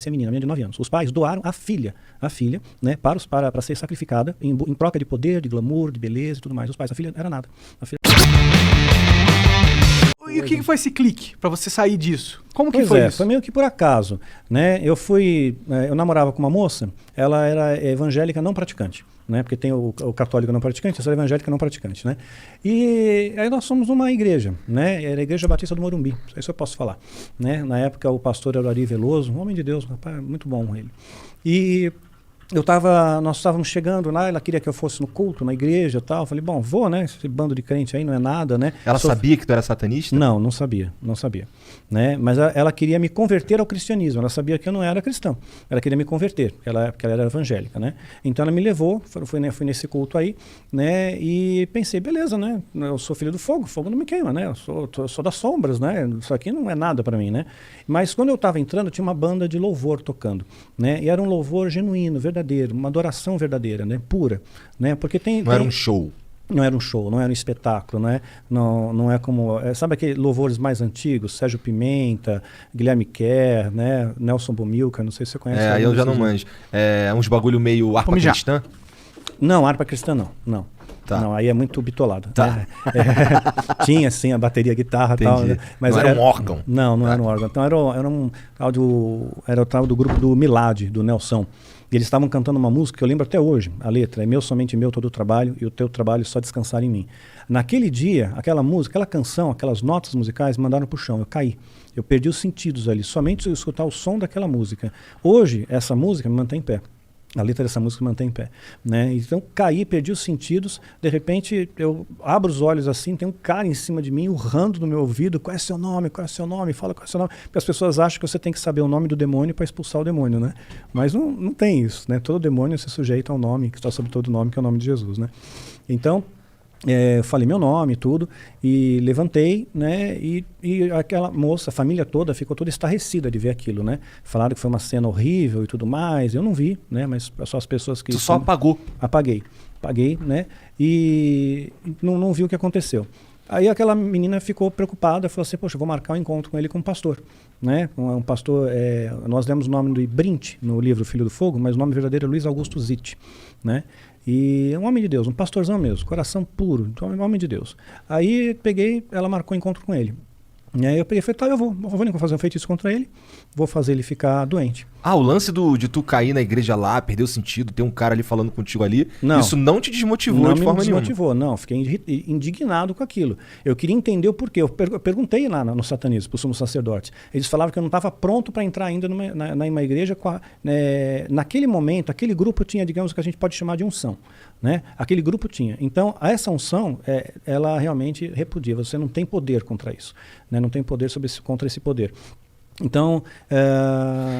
ser menina de 9 anos. Os pais doaram a filha, né, para ser sacrificada em troca de poder, de glamour, de beleza e tudo mais. Os pais, a filha era nada. E o que foi esse clique pra você sair disso? Como que foi isso? Foi meio que por acaso, né? Eu namorava com uma moça, ela era evangélica não praticante, né? Porque tem o católico não praticante, essa era evangélica não praticante, né? E aí nós somos uma igreja, né? Era a Igreja Batista do Morumbi, isso eu posso falar, né? Na época o pastor era o Ari Veloso, um homem de Deus, rapaz, muito bom ele. E nós estávamos chegando lá, ela queria que eu fosse no culto, na igreja e tal. Eu falei, bom, vou, né? Esse bando de crente aí não é nada, né? Ela sabia que tu era satanista? Não sabia. Né? Mas ela queria me converter ao cristianismo. Ela sabia que eu não era cristão. Ela queria me converter, porque ela era evangélica, né? Então ela me levou, fui nesse culto aí, né? E pensei, beleza, né? Eu sou filho do fogo, fogo não me queima, né? Eu sou das sombras, né? Isso aqui não é nada para mim, né? Mas quando eu estava entrando, tinha uma banda de louvor tocando, né? E era um louvor genuíno, verdadeiro, uma adoração verdadeira, né? Pura, né? Porque era um show. Não era um show, não era um espetáculo, né? Não é como... sabe aqueles louvores mais antigos? Sérgio Pimenta, Guilherme Kerr, né? Nelson Bomilcar, não sei se você conhece. Eu já não manjo. Uns bagulho meio harpa cristã? Não, harpa cristã não. Tá. Não, aí é muito bitolado. Tá. Né? Tinha, sim, a bateria, a guitarra e tal. Né? Mas não era um órgão? Não era um órgão. Então era o tal do grupo do Milad, do Nelson. E eles estavam cantando uma música que eu lembro até hoje, a letra, é meu, somente meu, todo o trabalho, e o teu trabalho só descansar em mim. Naquele dia, aquela música, aquela canção, aquelas notas musicais me mandaram pro chão, eu caí. Eu perdi os sentidos ali, somente se eu escutar o som daquela música. Hoje, essa música me mantém em pé. A letra dessa música me mantém em pé, né? Então caí, perdi os sentidos, de repente eu abro os olhos assim, tem um cara em cima de mim urrando no meu ouvido, qual é seu nome, fala qual é seu nome, porque as pessoas acham que você tem que saber o nome do demônio para expulsar o demônio, né? Mas não tem isso, né? Todo demônio se sujeita ao nome, que está sobre todo nome, que é o nome de Jesus, né? Então eu falei meu nome e tudo, e levantei, né, e aquela moça, a família toda ficou toda estarrecida de ver aquilo, né, falaram que foi uma cena horrível e tudo mais, eu não vi, né, mas só as pessoas que... Tu só apagou? Apaguei, né, e não vi o que aconteceu. Aí aquela menina ficou preocupada, falou assim, poxa, eu vou marcar um encontro com ele com um pastor, né, um pastor, nós demos o nome de Brint no livro Filho do Fogo, mas o nome verdadeiro é Luiz Augusto Zitt, né. E é um homem de Deus, um pastorzão mesmo, coração puro, então é um homem de Deus. Aí peguei, ela marcou encontro com ele. E aí eu peguei e falei, tá, eu vou fazer um feitiço contra ele, vou fazer ele ficar doente. O lance de tu cair na igreja lá, perder o sentido, ter um cara ali falando contigo ali, isso não te desmotivou de forma nenhuma? Não me desmotivou, não, fiquei indignado com aquilo. Eu queria entender o porquê, eu perguntei lá no satanismo, para o sumo sacerdote. Eles falavam que eu não estava pronto para entrar ainda numa igreja, naquele momento, aquele grupo tinha, digamos, o que a gente pode chamar de unção. Né? Aquele grupo tinha. Então, essa unção, ela realmente repudia. Você não tem poder contra isso. Né? Não tem poder contra esse poder. Então,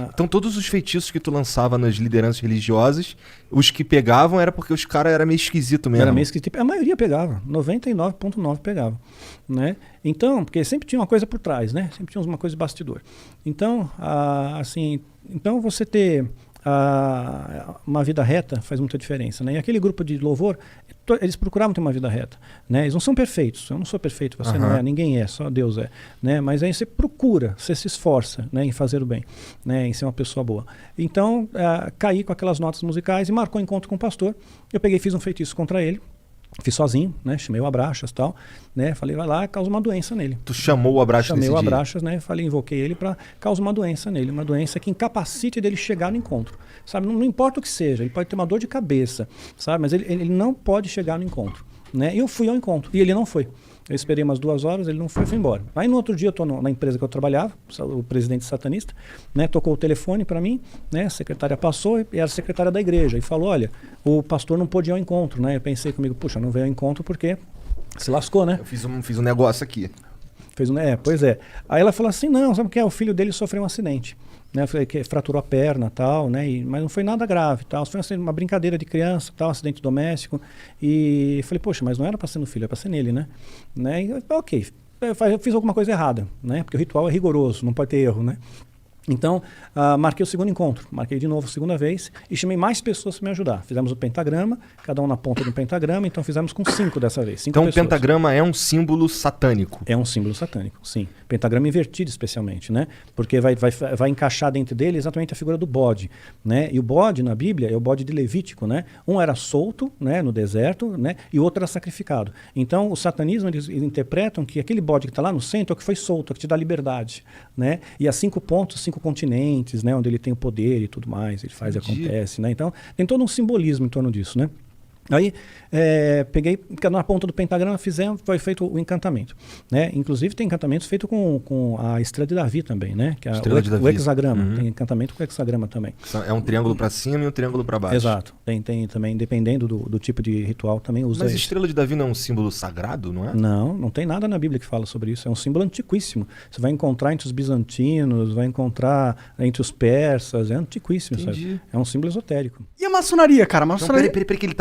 então, todos os feitiços que tu lançava nas lideranças religiosas, os que pegavam era porque os caras eram meio esquisito mesmo. Era meio esquisito. A maioria pegava. 99,9% pegava. Né? Então, porque sempre tinha uma coisa por trás, né? Sempre tinha uma coisa de bastidor. Então, então você ter uma vida reta faz muita diferença, né? E aquele grupo de louvor, eles procuravam ter uma vida reta, né? Eles não são perfeitos, eu não sou perfeito, você não é, ninguém é, só Deus é, né? Mas aí você procura, você se esforça, né, em fazer o bem, né, em ser uma pessoa boa. Então, caí com aquelas notas musicais e marcou um encontro com o pastor. Eu peguei e fiz um feitiço contra ele. Fiz sozinho, né? Chamei o Abraxas e tal, né? Falei, vai lá, causa uma doença nele. Tu chamou o Abraxas nesse dia? Chamei o Abraxas, né? Falei, invoquei ele para causar uma doença nele, uma doença que incapacite dele chegar no encontro, sabe? Não importa o que seja, ele pode ter uma dor de cabeça, sabe? Mas ele não pode chegar no encontro, né? Eu fui ao encontro e ele não foi. Eu esperei umas 2 horas, ele não foi, fui embora. Aí no outro dia eu estou na empresa que eu trabalhava, o presidente satanista, né, tocou o telefone para mim, né, a secretária passou e era a secretária da igreja e falou, olha, o pastor não pôde ir ao encontro, né? Eu pensei comigo, puxa, não veio ao encontro porque se lascou, né? Eu fiz um negócio aqui. Pois é. Aí ela falou assim, não, sabe o que é? O filho dele sofreu um acidente. Né, que fraturou a perna, tal, né, mas não foi nada grave, tal, foi uma brincadeira de criança, tal, acidente doméstico, e falei, poxa, mas não era para ser no filho, era para ser nele, né, e, ok, eu fiz alguma coisa errada, né, porque o ritual é rigoroso, não pode ter erro, né, Então, marquei o segundo encontro, marquei de novo a segunda vez e chamei mais pessoas para me ajudar. Fizemos o pentagrama, cada um na ponta do pentagrama, então fizemos com 5 dessa vez. 5 Então o pessoas. pentagrama é um símbolo satânico. É um símbolo satânico, sim. Pentagrama invertido especialmente, né? Porque vai encaixar dentro dele exatamente a figura do bode, né? E o bode na Bíblia é o bode de Levítico, né? Um era solto, né, no deserto, né? E o outro era sacrificado. Então, o satanismo, eles interpretam que aquele bode que está lá no centro é o que foi solto, é o que te dá liberdade, né? E as 5 pontos, 5 continentes, né? Onde ele tem o poder e tudo mais, ele faz e acontece, né? Então, tem todo um simbolismo em torno disso, né? Aí, peguei, na ponta do pentagrama, foi feito o encantamento, né? Inclusive tem encantamentos feitos com a estrela de Davi também, né? Que é o hexagrama, tem encantamento com o hexagrama também. É um triângulo para cima e um triângulo para baixo. Exato, tem também, dependendo do tipo de ritual, também usa Mas isso. estrela de Davi não é um símbolo sagrado, não é? Não tem nada na Bíblia que fala sobre isso, é um símbolo antiquíssimo. Você vai encontrar entre os bizantinos, vai encontrar entre os persas, é antiquíssimo, sabe? É um símbolo esotérico. E a maçonaria, cara? A maçonaria... Peraí, que ele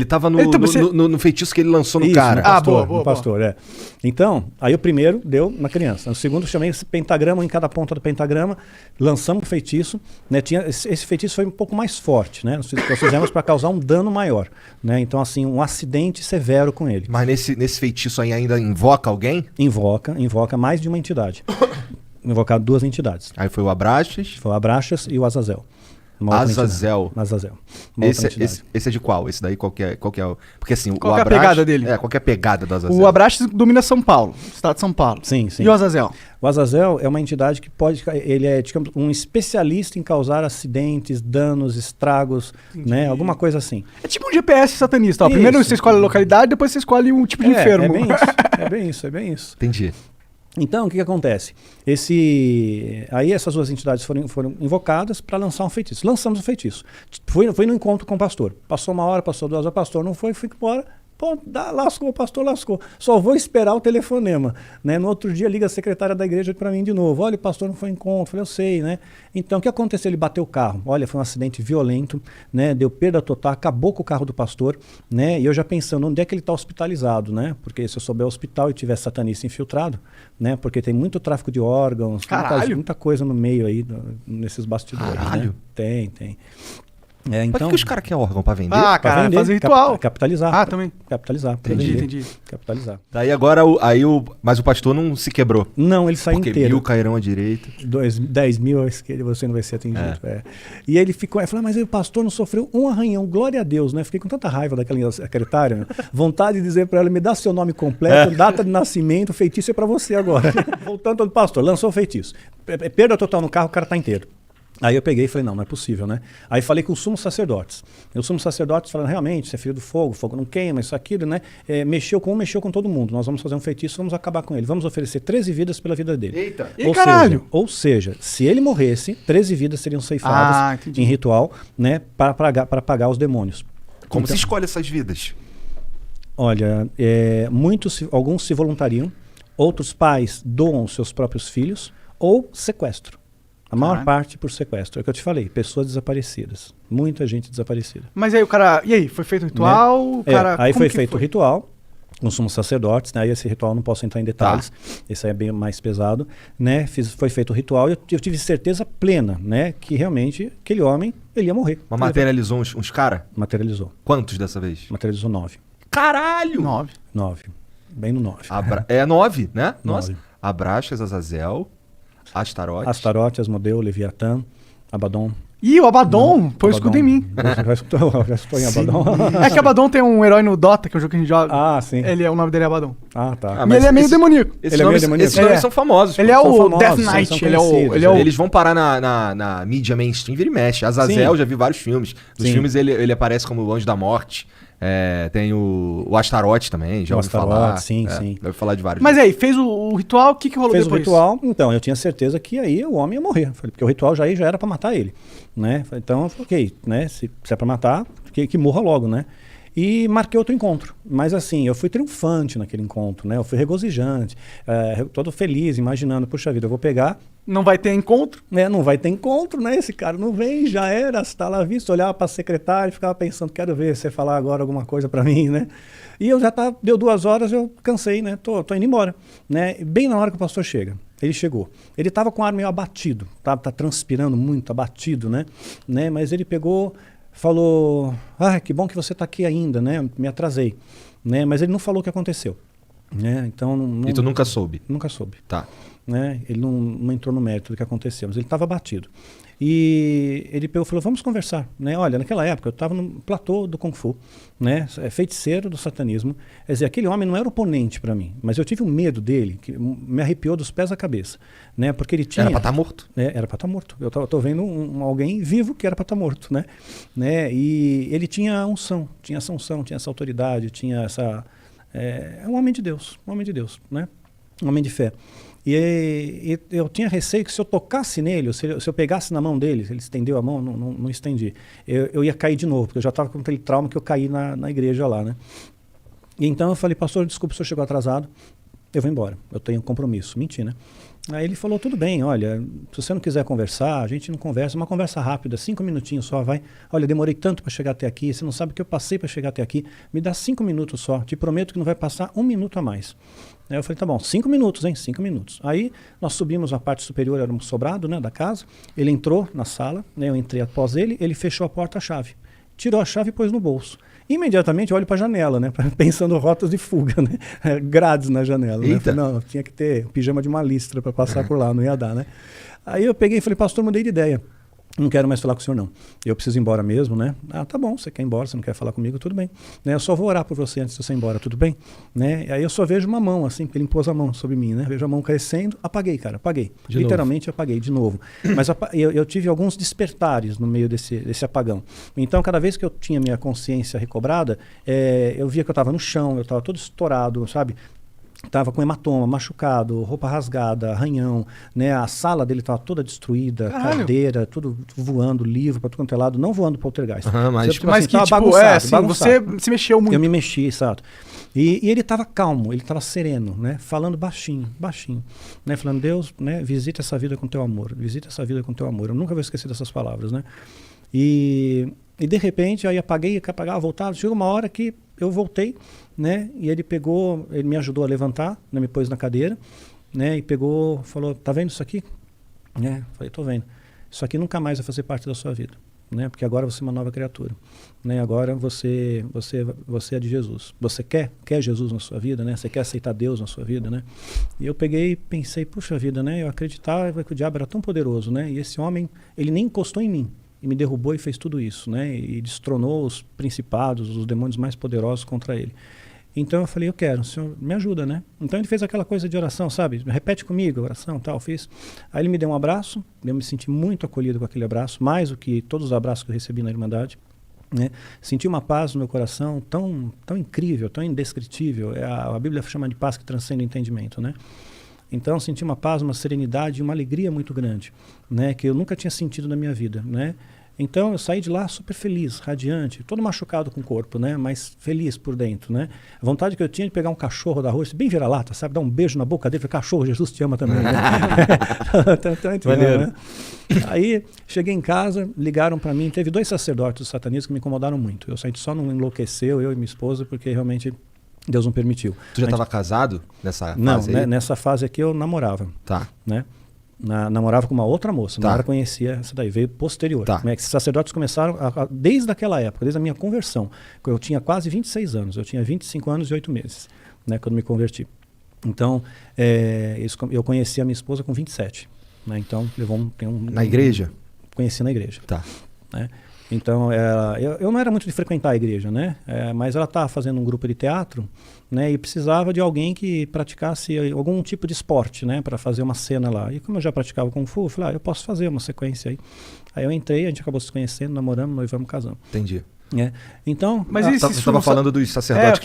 tava no feitiço que ele lançou no cara. No pastor. Então, aí o primeiro deu na criança. O segundo, chamei esse pentagrama, em cada ponta do pentagrama, lançamos o feitiço, né? Esse feitiço foi um pouco mais forte, né? Nós fizemos para causar um dano maior, né? Então, assim, um acidente severo com ele. Mas nesse feitiço aí ainda invoca alguém? Invoca mais de uma entidade. Invocar 2 entidades. Aí foi o Abraxas. Foi o Abraxas e o Azazel. Azazel. Esse é de qual? Esse daí qual que é? Porque assim, qual que é a pegada dele? Qual que é a pegada do Azazel? O Abraxas domina São Paulo, estado de São Paulo. Sim. E o Azazel? O Azazel é uma entidade que ele é, digamos, um especialista em causar acidentes, danos, estragos, né? Alguma coisa assim. É tipo um GPS satanista. Ó. Primeiro você escolhe a localidade, depois você escolhe um tipo de enfermo. É bem isso. Entendi. Então, o que acontece? Aí essas 2 entidades foram invocadas para lançar um feitiço. Lançamos o feitiço. Fui no encontro com o pastor. Passou 1 hora, passou 2 horas, o pastor não foi, fui embora. Pô, lascou, o pastor lascou. Só vou esperar o telefonema, né? No outro dia liga a secretária da igreja para mim de novo. Olha, o pastor não foi em encontro. Falei, eu sei, né? Então, o que aconteceu? Ele bateu o carro. Olha, foi um acidente violento, né? Deu perda total, acabou com o carro do pastor, né? E eu já pensando, onde é que ele está hospitalizado, né? Porque se eu souber o hospital e tiver satanista infiltrado, né? Porque tem muito tráfico de órgãos, muita coisa no meio aí, nesses bastidores. Caralho. Né? Tem. Mas por que os caras querem órgão pra vender? Cara, vender, fazer ritual. Capitalizar. Também. Capitalizar. Entendi. Capitalizar. Daí agora, mas o pastor não se quebrou. Não, ele saiu inteiro. Porque 1000 cairão à direita. 10 mil, você não vai ser atendido. E ele falou, mas o pastor não sofreu um arranhão, glória a Deus, né? Fiquei com tanta raiva daquela secretária, vontade de dizer para ela, me dá seu nome completo, data de nascimento, feitiço é para você agora. Voltando ao pastor, lançou o feitiço. Perda total no carro, o cara tá inteiro. Aí eu peguei e falei, não é possível, né? Aí falei com os sumos sacerdotes. E os sumos sacerdotes falaram, realmente, você é filho do fogo, o fogo não queima, isso, aquilo, né? Mexeu com todo mundo. Nós vamos fazer um feitiço, vamos acabar com ele. Vamos oferecer 13 vidas pela vida dele. Eita! Ou seja, se ele morresse, 13 vidas seriam ceifadas em ritual, né? Para pagar os demônios. Como se escolhe essas vidas? Olha, alguns se voluntariam, outros pais doam seus próprios filhos ou sequestro. A maior parte por sequestro. É o que eu te falei, pessoas desaparecidas. Muita gente desaparecida. Mas aí o cara... E aí, foi feito o ritual? Né? Aí foi feito o ritual, com sumos sacerdotes, né? Aí esse ritual não posso entrar em detalhes. Esse aí é bem mais pesado. Né? Foi feito o ritual e eu tive certeza plena, né? Que realmente aquele homem, ele ia morrer. Mas materializou uns caras? Materializou. Quantos dessa vez? Materializou 9. Caralho! 9. Bem no 9. 9, né? 9. Nossa. Abraxas, Azazel... Astarote, Asmodeu, Leviatã, Abaddon. Ih, o Abaddon! Pô, escuta em mim. Já escutou em Abaddon? É que Abaddon tem um herói no Dota, que é o jogo que a gente joga. Sim. O nome dele é Abaddon. Tá. Mas ele é meio demoníaco. Esses nomes são famosos. Ele é o Death Knight. Eles vão parar na mídia mainstream, vira e mexe. Azazel, já vi vários filmes. Nos filmes ele aparece como o Anjo da Morte. Tem o Astarote também, já ouvi falar. Sim. Já ouvi falar de vários. Mas aí, fez o ritual, o que rolou depois? Fez o ritual, então, eu tinha certeza que aí o homem ia morrer. Porque o ritual já era para matar ele, né? Então, eu falei, ok, né? Se é para matar, que morra logo, né? E marquei outro encontro. Mas assim, eu fui triunfante naquele encontro, né? Eu fui regozijante, todo feliz, imaginando, puxa vida, eu vou pegar... Não vai ter encontro? Não vai ter encontro, né? Esse cara não vem, já era, está lá visto. Olhava para a secretária e ficava pensando, quero ver você falar agora alguma coisa para mim, né? E eu deu 2 horas, eu cansei, né? Tô indo embora, né? Bem na hora que o pastor chega. Ele chegou. Ele estava com o ar meio abatido, tá transpirando muito, abatido, né? Mas ele pegou, falou, que bom que você está aqui ainda, né? Me atrasei, né? Mas ele não falou o que aconteceu, né? Então, E tu nunca soube? Nunca soube. Tá. Né? Ele não entrou no mérito do que aconteceu, mas ele estava abatido. E ele pegou e falou, vamos conversar, né? Olha, naquela época eu estava no platô do Kung Fu, né? Feiticeiro do satanismo. Quer dizer, aquele homem não era oponente para mim, mas eu tive um medo dele, que me arrepiou dos pés à cabeça, né? Porque ele tinha... Era para estar morto. Era para estar morto. Eu tô vendo alguém vivo que era para estar morto, né? E ele tinha unção, tinha essa unção, tinha essa autoridade, tinha essa... É um homem de Deus, né? Um homem de fé. E eu tinha receio que se eu tocasse nele, se eu pegasse na mão dele, ele estendeu a mão, não estendi, eu ia cair de novo, porque eu já estava com aquele trauma que eu caí na igreja lá, né? E então eu falei, pastor, desculpa, o senhor chegou atrasado, eu vou embora, eu tenho um compromisso. Menti, né? Aí ele falou, tudo bem, olha, se você não quiser conversar, a gente não conversa, uma conversa rápida, 5 minutinhos só, vai. Olha, demorei tanto para chegar até aqui, você não sabe o que eu passei para chegar até aqui, me dá 5 minutos só, te prometo que não vai passar 1 minuto a mais. Aí eu falei, tá bom, 5 minutos, hein, 5 minutos. Aí nós subimos na parte superior, era um sobrado, né, da casa, ele entrou na sala, né, eu entrei após ele, ele fechou a porta-chave, tirou a chave e pôs no bolso. Imediatamente eu olho para a janela, né, pensando rotas de fuga, né, grades na janela. Né? Falei, não, tinha que ter pijama de uma listra para passar por lá, não ia dar, né. Aí eu peguei e falei, pastor, mudei de ideia. Não quero mais falar com o senhor, não. Eu preciso ir embora mesmo, né? Tá bom, você quer ir embora, você não quer falar comigo, tudo bem. Né? Eu só vou orar por você antes de você ir embora, tudo bem? Né? Aí eu só vejo uma mão, assim, porque ele impôs a mão sobre mim, né? Vejo a mão crescendo, apaguei, cara, apaguei. Literalmente apaguei de novo. Mas eu tive alguns despertares no meio desse apagão. Então, cada vez que eu tinha minha consciência recobrada, eu via que eu estava no chão, eu estava todo estourado, sabe? Estava com hematoma, machucado, roupa rasgada, arranhão, né? A sala dele estava toda destruída, cadeira, tudo voando, livro para tudo quanto é lado, não voando poltergeist. Mas bagunçado. Você se mexeu muito. Eu me mexi, exato. E ele estava calmo, ele estava sereno, né? Falando baixinho, né? Falando, Deus, né? Visita essa vida com teu amor, visita essa vida com teu amor. Eu nunca vou esquecer dessas palavras, né? E de repente, aí apaguei, voltava. Chegou uma hora que eu voltei, né? E ele me ajudou a levantar, né? Me pôs na cadeira, né? E pegou, falou, tá vendo isso aqui? Né? Falei, tô vendo. Isso aqui nunca mais vai fazer parte da sua vida, né? Porque agora você é uma nova criatura, né? Agora você é de Jesus. Você quer Jesus na sua vida, né? Você quer aceitar Deus na sua vida, né? E eu peguei e pensei, puxa vida, né? Eu acreditava que o diabo era tão poderoso, né? E esse homem, ele nem encostou em mim. E me derrubou e fez tudo isso, né? E destronou os principados, os demônios mais poderosos contra ele. Então eu falei, eu quero, o senhor me ajuda, né? Então ele fez aquela coisa de oração, sabe? Repete comigo, oração, tal, fiz. Aí ele me deu um abraço, eu me senti muito acolhido com aquele abraço, mais do que todos os abraços que eu recebi na Irmandade, né? Senti uma paz no meu coração tão incrível, tão indescritível. A Bíblia chama de paz que transcende o entendimento, né? Então senti uma paz, uma serenidade e uma alegria muito grande, né, que eu nunca tinha sentido na minha vida, né? Então eu saí de lá super feliz, radiante, todo machucado com o corpo, né, mas feliz por dentro, né? A vontade que eu tinha de pegar um cachorro da rua, bem vira-lata, sabe, dar um beijo na boca dele, falei, cachorro, Jesus te ama também, né? Né? Aí cheguei em casa, ligaram para mim, teve 2 sacerdotes satanistas que me incomodaram muito. A gente só não enlouqueceu, eu e minha esposa, porque realmente Deus não permitiu. Tu já estava casado nessa fase? Não, aí? Né, nessa fase aqui eu namorava. Tá. Né? Namorava com uma outra moça, tá. Não era conhecia essa daí, veio posterior. Tá. Né? Esses sacerdotes começaram desde aquela época, desde a minha conversão. Eu tinha quase 26 anos, eu tinha 25 anos e 8 meses, né, quando me converti. Então, eu conheci a minha esposa com 27. Né? Então, levou Na igreja? Conheci na igreja. Tá. Né? Então, eu não era muito de frequentar a igreja, né? Mas ela estava fazendo um grupo de teatro, né? E precisava de alguém que praticasse algum tipo de esporte, né? Para fazer uma cena lá. E como eu já praticava Kung Fu, eu falei, eu posso fazer uma sequência aí. Aí eu entrei, a gente acabou se conhecendo, namoramos, noivamos, casamos. Entendi. Então... Mas você estava falando dos sacerdotes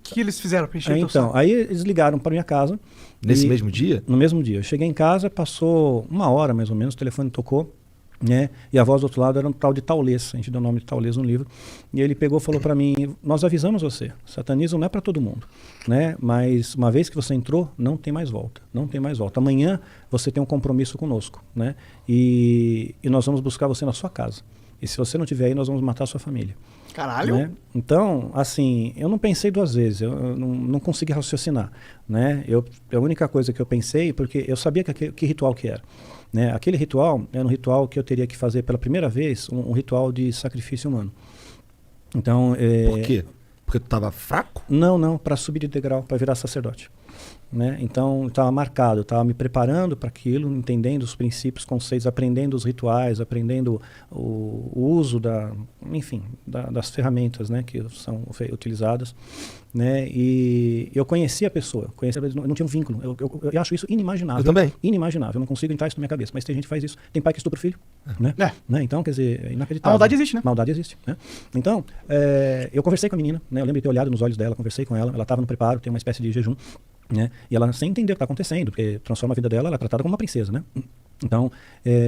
que eles fizeram para encher então, aí eles ligaram para minha casa. Nesse mesmo dia? No mesmo dia. Eu cheguei em casa, passou 1 hora mais ou menos, o telefone tocou. né? E a voz do outro lado era um tal de Taulês, a gente deu o nome de Taulês no livro, e ele pegou e falou para mim, nós avisamos você, satanismo não é para todo mundo, né? Mas uma vez que você entrou, não tem mais volta, não tem mais volta. Amanhã você tem um compromisso conosco, né? E nós vamos buscar você na sua casa. E se você não estiver aí, nós vamos matar a sua família. Caralho! Né? Então, assim, eu não pensei duas vezes, eu não consegui raciocinar, né? A única coisa que eu pensei, porque eu sabia que ritual que era. Né? Aquele ritual era um ritual que eu teria que fazer pela primeira vez, um ritual de sacrifício humano. Então, Por quê? Porque tu estava fraco? Não, para subir de degrau, para virar sacerdote. Né? Então, estava marcado, estava me preparando para aquilo, entendendo os princípios, conceitos, aprendendo os rituais, aprendendo o uso das ferramentas, né, que são utilizadas. Né? E eu conhecia a pessoa, eu não tinha um vínculo. Eu acho isso inimaginável. Eu também. Inimaginável, eu não consigo entrar isso na minha cabeça. Mas tem gente que faz isso. Tem pai que estupra o filho. Né? Né? Então, quer dizer, é inacreditável. A maldade existe, né? Maldade existe. Né? Então, eu conversei com a menina, né? Eu lembro de ter olhado nos olhos dela, conversei com ela estava no preparo, tem uma espécie de jejum. Né? E ela sem entender o que está acontecendo, porque transforma a vida dela, ela é tratada como uma princesa, né? Então,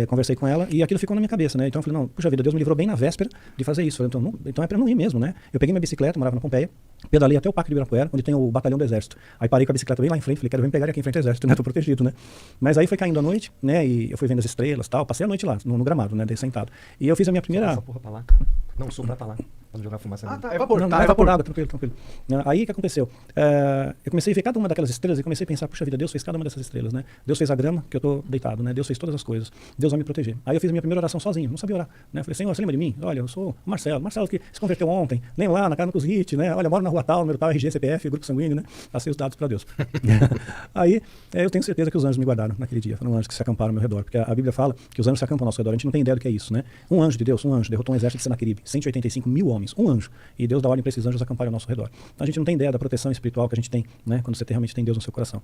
conversei com ela e aquilo ficou na minha cabeça, né? Então eu falei, não, puxa vida, Deus me livrou bem na véspera de fazer isso. Então é pra não ir mesmo, né? Eu peguei minha bicicleta, morava na Pompeia, pedalei até o Parque de Ibirapuera, onde tem o batalhão do exército. Aí parei com a bicicleta bem lá em frente, falei, quero vir pegar aqui em frente ao exército, né? Tô protegido, né? Mas aí foi caindo a noite, né? E eu fui vendo as estrelas e tal, passei a noite lá, no gramado, né? Daí sentado. E eu fiz a minha primeira... Essa porra pra lá. Não, soprar pra lá. Pra não jogar fumaça nele. Tá, é vapor. Não, Tá, é vapor d'água, tranquilo. Aí o que aconteceu? Eu comecei a ver cada uma daquelas estrelas e comecei a pensar, puxa vida, Deus fez cada uma dessas estrelas, né? Deus fez a grama, que eu tô deitado, né? Deus fez todas as coisas. Deus vai me proteger. Aí eu fiz a minha primeira oração sozinho, não sabia orar, né? Falei, Senhor, você lembra de mim? Olha, eu sou o Marcelo que se converteu ontem, nem lá na Carlos Hit, né? Olha, eu moro na rua tal, número tal, RG, CPF, grupo sanguíneo, né? Passei os dados para Deus. Aí eu tenho certeza que os anjos me guardaram naquele dia. Foram anjos que se acamparam ao meu redor, porque a Bíblia fala que os anjos se acampam ao nosso redor. A gente não tem ideia do que é isso, né? Um anjo de Deus, derrotou um exército de Senaqueribe, 185 mil homens, um anjo. E Deus dá ordem para esses anjos acamparem ao nosso redor. Então a gente não tem ideia da proteção espiritual que a gente tem, né? Quando você realmente tem Deus no seu coração.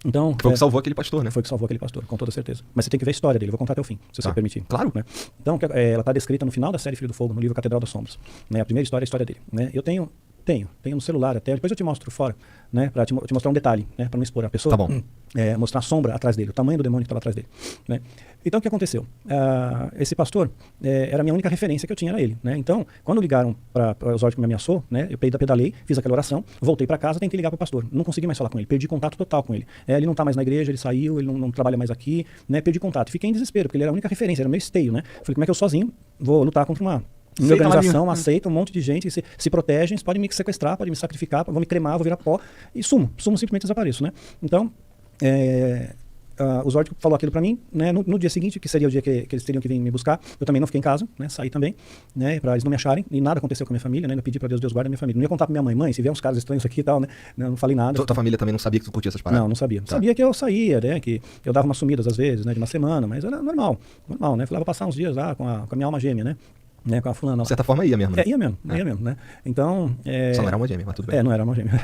Então, foi o que salvou aquele pastor, né? Foi o que salvou aquele pastor, com toda certeza. Mas você tem que ver a história dele, eu vou contar até o fim, se você permitir. Claro. Né? Então, ela está descrita no final da série Filho do Fogo, no livro Catedral das Sombras. Né? A primeira história é a história dele. Né? Eu tenho no celular até, depois eu te mostro fora, né? Para te mostrar um detalhe, né? Para não expor a pessoa. Tá bom. Mostrar a sombra atrás dele, o tamanho do demônio que estava atrás dele. Né? Então, o que aconteceu? Esse pastor era a minha única referência que eu tinha, era ele. Né? Então, quando ligaram para o Osório que me ameaçou, né? Eu pedalei, fiz aquela oração, voltei para casa, tentei ligar para o pastor. Não consegui mais falar com ele, perdi contato total com ele. Ele não está mais na igreja, ele saiu, ele não trabalha mais aqui, né? Perdi contato. Fiquei em desespero, porque ele era a única referência, era o meu esteio. Né? Falei, como é que eu sozinho vou lutar contra uma organização, aceita um monte de gente que se protegem, podem me sequestrar, podem me sacrificar, vão me cremar, vou virar pó e sumo, simplesmente desapareço, né? Então, o Zord falou aquilo pra mim, né? No dia seguinte, que seria o dia que eles teriam que vir me buscar, eu também não fiquei em casa, né? Saí também, né? Pra eles não me acharem, e nada aconteceu com a minha família, né? Eu pedi pra Deus guarda a minha família. Não ia contar pra minha mãe, se vier uns caras estranhos aqui e tal, né? Não falei nada. Tua família também não sabia que tu curtia essas paradas? Não sabia. Tá. Sabia que eu saía, né? Que eu dava umas sumidas às vezes, né? De uma semana, mas era normal, né? Falava passar uns dias lá com a minha alma gêmea, né? Com a fulana. De certa forma ia mesmo, né? Ia mesmo, né? Então... Só não era uma gêmea, mas tudo bem. Não era uma gêmea.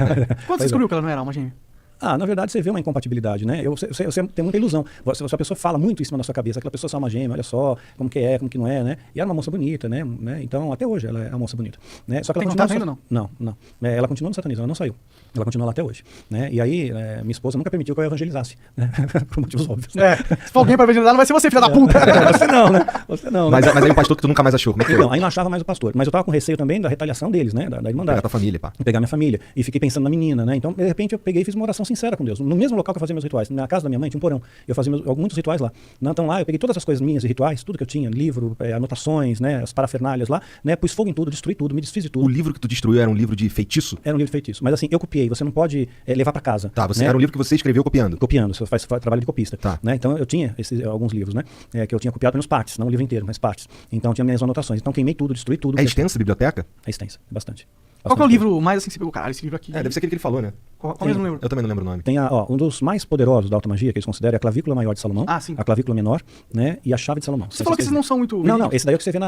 Quando você descobriu que ela não era uma gêmea? Na verdade, você vê uma incompatibilidade, né? Você tem muita ilusão. Se a pessoa fala muito em cima da sua cabeça, aquela pessoa é só uma gêmea, olha só, como que não é, né? E era uma moça bonita, né? Então, até hoje, ela é uma moça bonita. Né? Só que ela continua ainda, não? Não. Ela continua no satanismo, ela não saiu. Ela continua lá até hoje. Né? E aí, minha esposa nunca permitiu que eu evangelizasse, né? Por motivos óbvios. Né? Se for alguém pra evangelizar, não vai ser você, filha da puta. Você não, né? Mas aí o pastor que tu nunca mais achou, como é que foi? Não, aí não achava mais o pastor. Mas eu tava com receio também da retaliação deles, né? Da irmandade. Pegar tua família, pá. Pegar minha família. E fiquei pensando na menina, né? Então, de repente, eu peguei e fiz uma oração sincera com Deus. No mesmo local que eu fazia meus rituais. Na casa da minha mãe tinha um porão. Eu fazia muitos rituais lá. Então lá eu peguei todas as coisas minhas e rituais, tudo que eu tinha, livro, anotações, né? As parafernálias lá, né? Pus fogo em tudo, destruí tudo, me desfiz de tudo. O livro que tu destruiu era um livro de feitiço? Era um livro de feitiço. Mas assim, eu copiei. Você não pode levar pra casa. Tá, né? era um livro que você escreveu copiando? Copiando. Você faz trabalho de copista. Tá. Né? Então eu tinha alguns livros, né? Que eu tinha copiado pelos partes, não o livro inteiro, mas partes. Então eu tinha minhas anotações. Então queimei tudo, destruí tudo. É extensa a biblioteca? É extensa, bastante. Qual que é o livro mais assim que você pegou? Caralho, esse livro aqui. Deve ser aquele que ele falou, né? Qual mesmo livro? Eu também não lembro o nome. Tem um dos mais poderosos da automagia, que eles consideram a clavícula maior de Salomão, sim. a clavícula menor, né? E a chave de Salomão. Você falou que esses não são muito... Não, esse daí é o que você vê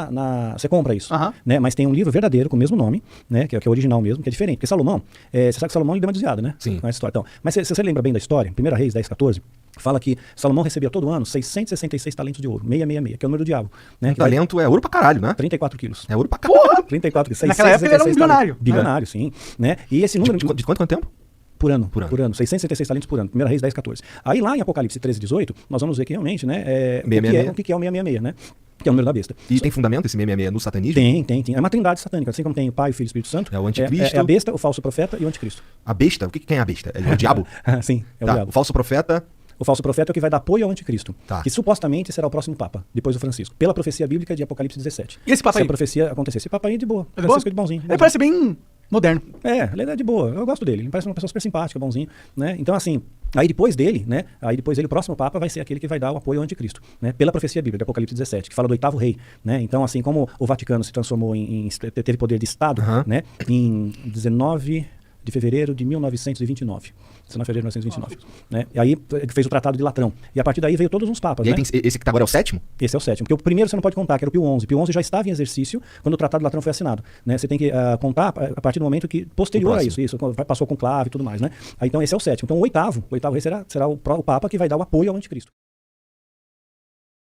você compra isso. Né? Mas tem um livro verdadeiro com o mesmo nome, né? Que é o original mesmo, que é diferente. Porque Salomão, você sabe que Salomão ele deu uma desviada, né? Sim. Com essa história. Então, mas se você lembra bem da história, 1 Reis 10:14, fala que Salomão recebia todo ano 666 talentos de ouro, 666, que é o número do diabo. Né? Talento é ouro pra caralho, né? 34 quilos. É ouro pra caralho. 34 quilos. Naquela época ele era um bilionário. Bilionário, sim. Né? E esse número... De quanto tempo? Por ano. 666 talentos por ano. 1 Reis 10:14. Aí lá em Apocalipse 13:18, nós vamos ver que realmente, né? O que é o 666, né? que é o número da besta. E tem fundamento esse 666 no satanismo? Tem. É uma trindade satânica, assim como tem o Pai, o Filho e o Espírito Santo. É o anticristo. É a besta, o falso profeta e o anticristo. A besta? Quem é a besta? É o diabo? Sim, é o Tá, diabo. o falso profeta... O falso profeta é o que vai dar apoio ao anticristo, Tá. que supostamente será o próximo papa, depois do Francisco, pela profecia bíblica de Apocalipse 17. E esse papa Se aí? a profecia acontecer, esse papa aí é de boa. É de Francisco boa? é de bonzinho. Ele parece bem moderno. Ele é de boa, eu gosto dele, ele parece uma pessoa super simpática, bonzinho, né? Então assim, aí depois dele, o próximo papa vai ser aquele que vai dar o apoio ao anticristo, né? Pela profecia bíblica de Apocalipse 17, que fala do 8º rei, né? Então assim, como o Vaticano se transformou teve poder de Estado, né? Em 19 de fevereiro de 1929. 19 de fevereiro de 1929. Né? E aí ele fez o Tratado de Latrão. E a partir daí veio todos os papas. E aí né? tem esse que tá agora é o 7º? Esse é o 7º. Porque o primeiro você não pode contar, que era o Pio XI. Pio XI já estava em exercício quando o Tratado de Latrão foi assinado. Né? Você tem que contar a partir do momento que posterior a isso. Passou com clave e tudo mais. Né? Aí, então esse é o 7º. Então o 8º rei será o Papa que vai dar o apoio ao anticristo.